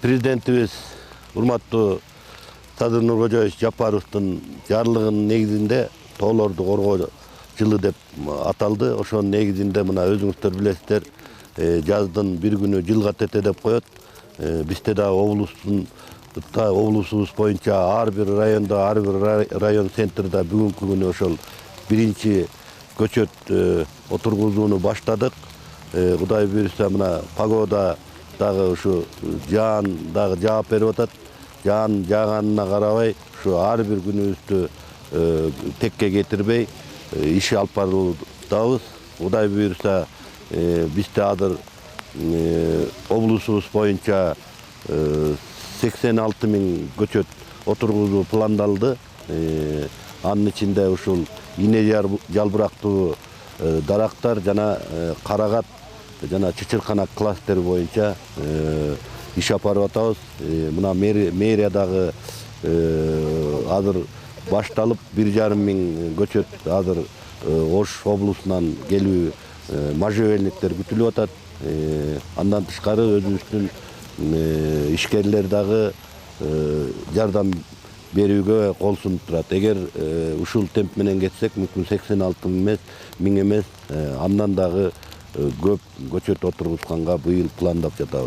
Prezidentimiz урматтуу Садыр Нуркожоевич Жапаровдун жарлыгынын негизинде тоолорду коргоо жылы деп аталды. Ошонун негизинде мына өзүңүздөр билесиздер, жаздын бир күнү жылга тете деп коет. Бизде да облусубуз боюнча ар бир райондо, ар бир район центрде бүгүнкү күнү ошол биринчи көчөт отургузууну баштадык. Кудай буйрса мына погода дагы ушу жаан дагы жаап берип атат. Жаан жааганына карабай, ушу ар бир күнүбүздү текке кетирбей иш алып баруудабыз. Кудай буйрса бизде азыр облусубуз боюнча 86 000 көчөт отургузуу пландалды. Анын ичинде ушул ине жалбырактуу дарактар жана карагат жана чычырканак кластери боюнча иш алып барып атабыз. Мына мэриядагы азыр башталып 1,5 000 көчөт азыр Ош облусунан келүү можжевельниктер күтүлүп атат. Андан тышкары өзүбүздүн ишкерлер дагы жардам берүүгө кол сунуп турат. Эгер ушул темп менен кетсек, мүмкүн 86 000 эмес, андан дагы көп көчөт отургузганга быйыл пландап жатабыз.